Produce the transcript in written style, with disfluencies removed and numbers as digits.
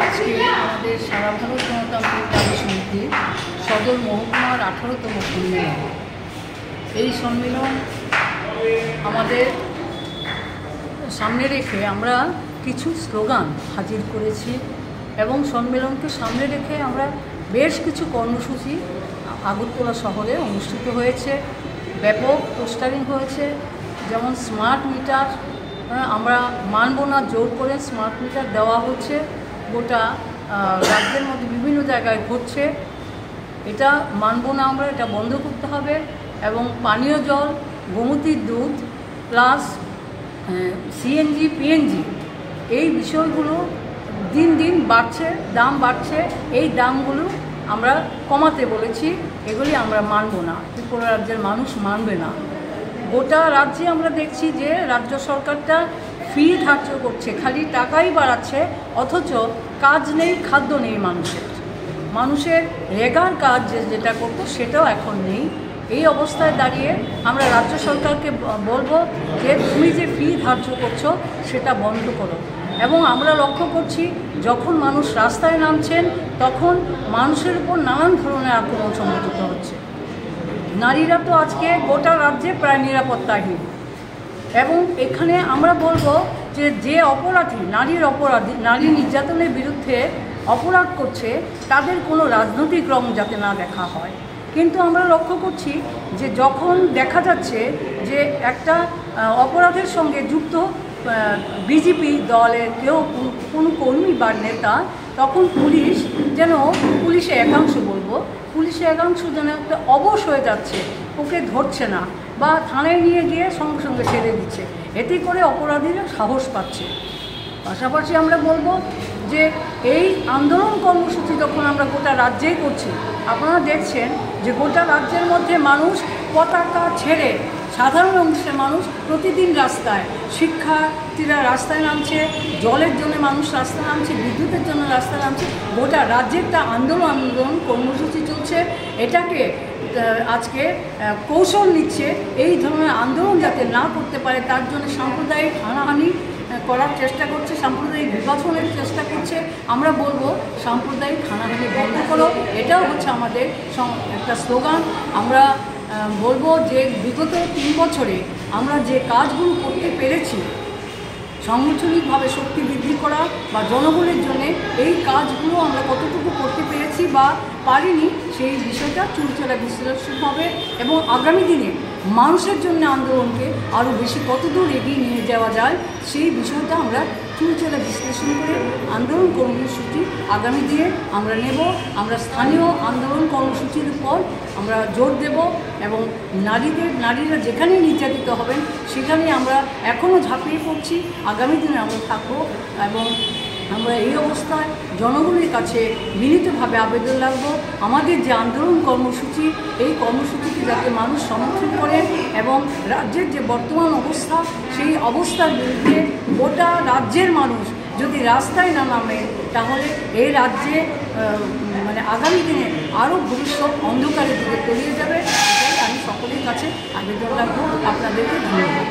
আজকে আমাদের সারা ভারত গণতান্ত্রিক দাবি সমিতির সদর মহকুমার 18তম সম্মেলন। এই সম্মেলন আমাদের সামনে রেখে আমরা কিছু স্লোগান হাজির করেছি এবং সম্মেলনকে সামনে রেখে আমরা বেশ কিছু কর্মসূচি আগরতলা শহরে অনুষ্ঠিত হয়েছে। ব্যাপক পোস্টারিং হয়েছে, যেমন স্মার্ট মিটার আমরা মানব না, জোর করে স্মার্ট মিটার দেওয়া হচ্ছে, গোটা রাজ্যের মধ্যে বিভিন্ন জায়গায় ঘটছে। এটা মানব না, আমরা এটা বন্ধ করতে হবে। এবং পানীয় জল, গোমতীর দুধ প্লাস সিএনজি, পিএনজি এই বিষয়গুলো দিন দিন বাড়ছে, দাম বাড়ছে। এই দামগুলো আমরা কমাতে বলেছি, এগুলি আমরা মানব না, ত্রিপুরা রাজ্যের মানুষ মানবে না। গোটা রাজ্যে আমরা দেখছি যে রাজ্য সরকারটা ফি ধার্য করছে, খালি টাকাই বাড়াচ্ছে, অথচ কাজ নেই, খাদ্য নেই মানুষের রেগার কাজ যেটা করতো সেটাও এখন নেই। এই অবস্থায় দাঁড়িয়ে আমরা রাজ্য সরকারকে বলবো যে তুমি যে ফি ধার্য করছো সেটা বন্ধ করো। এবং আমরা লক্ষ্য করছি যখন মানুষ রাস্তায় নামছেন তখন মানুষের উপর নানান ধরনের আক্রমণ সংঘটিত হচ্ছে। নারীরা তো আজকে গোটা রাজ্যে প্রায় নিরাপত্তাহীন। এবং এখানে আমরা বলবো যে অপরাধী, নারী নির্যাতনের বিরুদ্ধে অপরাধ করছে তাদের কোনো রাজনৈতিক রং যাতে না দেখা হয়। কিন্তু আমরা লক্ষ্য করছি যে যখন দেখা যাচ্ছে যে একটা অপরাধের সঙ্গে যুক্ত বিজেপি দলের কেউ কোনো কর্মী বা নেতা, তখন পুলিশ যেন পুলিশের একাংশ যেন একটা অবশ হয়ে যাচ্ছে, ওকে ধরছে না বা থানায় নিয়ে গিয়ে সঙ্গে সঙ্গে ছেড়ে দিচ্ছে। এতে করে অপরাধীরা সাহস পাচ্ছে। পাশাপাশি আমরা বলবো যে এই আন্দোলন কর্মসূচি যখন আমরা গোটা রাজ্যেই করছি, আপনারা দেখছেন যে গোটা রাজ্যের মধ্যে মানুষ পতাকা ছেড়ে, সাধারণ অংশের মানুষ প্রতিদিন রাস্তায়, শিক্ষার্থীরা রাস্তায় নামছে, জলের জন্য মানুষ রাস্তায় নামছে, বিদ্যুতের জন্য রাস্তায় নামছে। গোটা রাজ্যে একটা আন্দোলন কর্মসূচি চলছে। এটাকে আজকে কৌশল নিচ্ছে এই ধরনের আন্দোলন যাতে না করতে পারে, তার জন্য সাম্প্রদায়িক হানাহানি করার চেষ্টা করছে, সাম্প্রদায়িক বিভাজনের চেষ্টা করছে। আমরা বলবো সাম্প্রদায়িক হানাহানি বন্ধ করো, এটাও হচ্ছে আমাদের একটা স্লোগান। আমরা বলবো যে বিগত 3 বছরে আমরা যে কাজগুলো করতে পেরেছি, সাংগঠনিকভাবে শক্তি বৃদ্ধি করা বা জনগণের জন্য এই কাজগুলো আমরা কতটুকু করতে পেরেছি বা পারিনি, সেই বিষয়টা চুলচেরা বিশ্লেষণ হবে। এবং আগামী দিনে মানুষের জন্য আন্দোলনকে আরও বেশি কতদূর এগিয়ে নিয়ে যাওয়া যায় সেই বিষয়টা আমরা চুলচেরা বিশ্লেষণ করে আন্দোলন কর্মসূচি আগামী দিনে আমরা নেব। আমরা স্থানীয় আন্দোলন কর্মসূচির উপর আমরা জোর দেব এবং নারীরা যেখানেই নির্যাতিত হবেন সেখানেই আমরা এখনও ঝাঁপিয়ে পড়ছি, আগামী দিনে আমরা থাকবো। এবং আমরা এই অবস্থায় জনগণের কাছে বিনীতভাবে আবেদন রাখবো, আমাদের যে আন্দোলন কর্মসূচি, এই কর্মসূচিকে যাতে মানুষ সমর্থন করেন এবং রাজ্যের যে বর্তমান অবস্থা, সেই অবস্থার বিরুদ্ধে গোটা রাজ্যের মানুষ যদি রাস্তায় না নামে, তাহলে এই রাজ্যে আগামী দিনে আরও ভবিষ্যৎ অন্ধকারের দিকে তলিয়ে যাবে। এটাই আমি সকলের কাছে আবেদন রাখবো। আপনাদেরকে ধন্যবাদ।